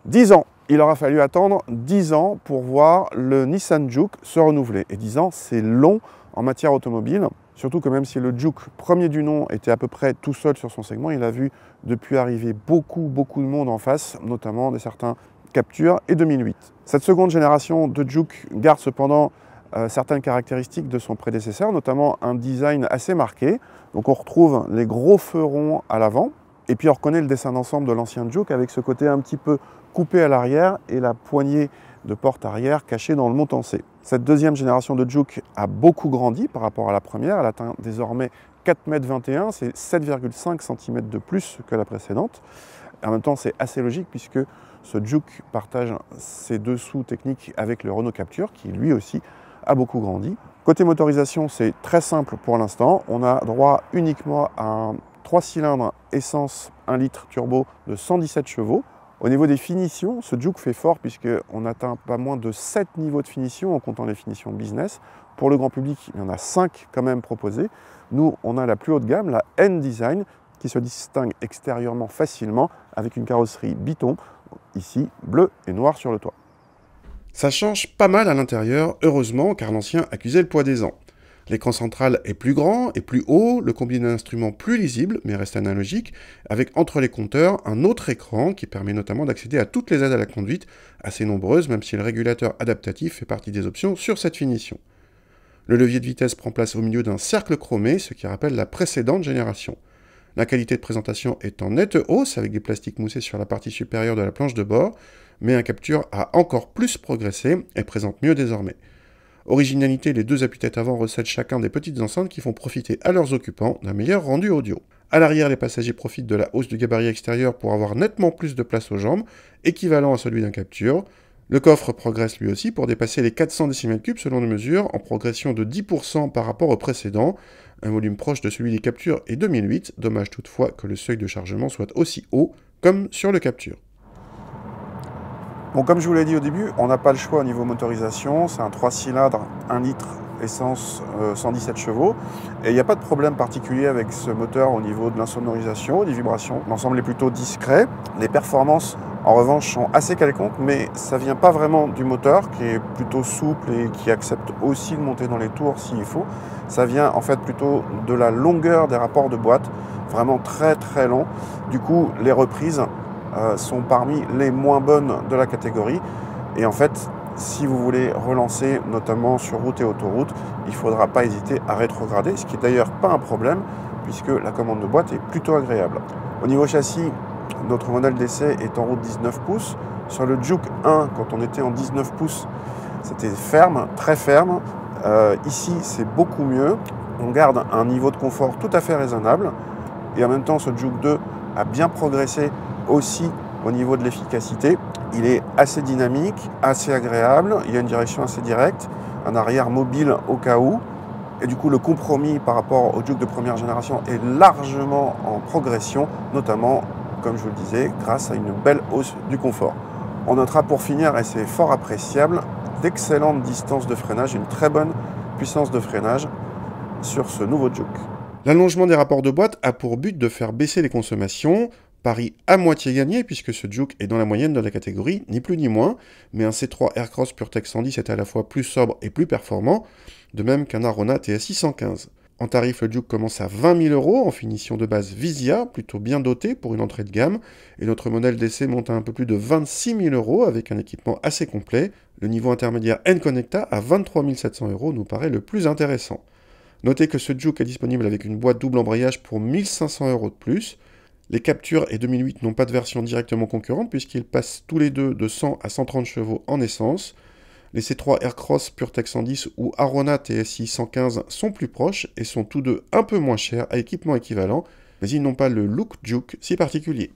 10 ans. Il aura fallu attendre 10 ans pour voir le Nissan Juke se renouveler. Et 10 ans, c'est long en matière automobile. Surtout que même si le Juke, premier du nom, était à peu près tout seul sur son segment, il a vu depuis arriver beaucoup de monde en face, notamment de certains Captur et 2008. Cette seconde génération de Juke garde cependant certaines caractéristiques de son prédécesseur, notamment un design assez marqué. Donc on retrouve les gros feux ronds à l'avant, et puis on reconnaît le dessin d'ensemble de l'ancien Juke avec ce côté un petit peu coupé à l'arrière et la poignée de porte arrière cachée dans le montancé. Cette deuxième génération de Juke a beaucoup grandi par rapport à la première. Elle atteint désormais 4,21 m, c'est 7,5 cm de plus que la précédente. En même temps, c'est assez logique puisque ce Juke partage ses dessous techniques avec le Renault Captur qui lui aussi a beaucoup grandi. Côté motorisation, c'est très simple pour l'instant. On a droit uniquement à un 3 cylindres essence 1 litre turbo de 117 chevaux. Au niveau des finitions, ce Juke fait fort puisqu'on atteint pas moins de 7 niveaux de finition en comptant les finitions business. Pour le grand public, il y en a 5 quand même proposés. Nous, on a la plus haute gamme, la N-Design, qui se distingue extérieurement facilement avec une carrosserie biton, ici bleu et noir sur le toit. Ça change pas mal à l'intérieur, heureusement, car l'ancien accusait le poids des ans. L'écran central est plus grand et plus haut, le combiné d'instruments plus lisible, mais reste analogique, avec entre les compteurs un autre écran qui permet notamment d'accéder à toutes les aides à la conduite, assez nombreuses, même si le régulateur adaptatif fait partie des options sur cette finition. Le levier de vitesse prend place au milieu d'un cercle chromé, ce qui rappelle la précédente génération. La qualité de présentation est en nette hausse avec des plastiques moussés sur la partie supérieure de la planche de bord, mais un Captur a encore plus progressé et présente mieux désormais. Originalité, les deux appuis-têtes avant recèlent chacun des petites enceintes qui font profiter à leurs occupants d'un meilleur rendu audio. À l'arrière, les passagers profitent de la hausse du gabarit extérieur pour avoir nettement plus de place aux jambes, équivalent à celui d'un Captur. Le coffre progresse lui aussi pour dépasser les 400 décimètres cubes selon les mesures, en progression de 10% par rapport au précédent, un volume proche de celui des Captur et 2008, dommage toutefois que le seuil de chargement soit aussi haut comme sur le Captur. Bon, comme je vous l'ai dit au début, on n'a pas le choix au niveau motorisation, c'est un 3 cylindres, 1 litre, essence 117 chevaux, et il n'y a pas de problème particulier avec ce moteur au niveau de l'insonorisation, des vibrations. L'ensemble est plutôt discret, les performances en revanche sont assez quelconques, mais ça ne vient pas vraiment du moteur qui est plutôt souple et qui accepte aussi de monter dans les tours s'il faut. Ça vient en fait plutôt de la longueur des rapports de boîte, vraiment très long. Du coup, les reprises sont parmi les moins bonnes de la catégorie. Et en fait, si vous voulez relancer, notamment sur route et autoroute, il ne faudra pas hésiter à rétrograder, ce qui n'est d'ailleurs pas un problème, puisque la commande de boîte est plutôt agréable. Au niveau châssis, notre modèle d'essai est en route 19 pouces. Sur le Juke 1, quand on était en 19 pouces, c'était ferme, très ferme. Ici, c'est beaucoup mieux. On garde un niveau de confort tout à fait raisonnable. Et en même temps, ce Juke 2 a bien progressé aussi au niveau de l'efficacité. Il est assez dynamique, assez agréable. Il y a une direction assez directe, un arrière mobile au cas où. Et du coup, le compromis par rapport au Juke de première génération est largement en progression, notamment, comme je vous le disais, grâce à une belle hausse du confort. On notera pour finir, et c'est fort appréciable, d'excellentes distances de freinage, une très bonne puissance de freinage sur ce nouveau Juke. L'allongement des rapports de boîte a pour but de faire baisser les consommations. Pari à moitié gagné puisque ce Juke est dans la moyenne de la catégorie, ni plus ni moins, mais un C3 Aircross PureTech 110 est à la fois plus sobre et plus performant, de même qu'un Arona TSI 115. En tarif, le Juke commence à 20 000 € en finition de base Visia, plutôt bien doté pour une entrée de gamme, et notre modèle d'essai monte à un peu plus de 26 000 € avec un équipement assez complet. Le niveau intermédiaire N-Connecta à 23 700 € nous paraît le plus intéressant. Notez que ce Juke est disponible avec une boîte double embrayage pour 1 500 € de plus. Les Captur et 2008 n'ont pas de version directement concurrente puisqu'ils passent tous les deux de 100 à 130 chevaux en essence. Les C3 Aircross PureTech 110 ou Arona TSI 115 sont plus proches et sont tous deux un peu moins chers à équipement équivalent, mais ils n'ont pas le look Juke si particulier.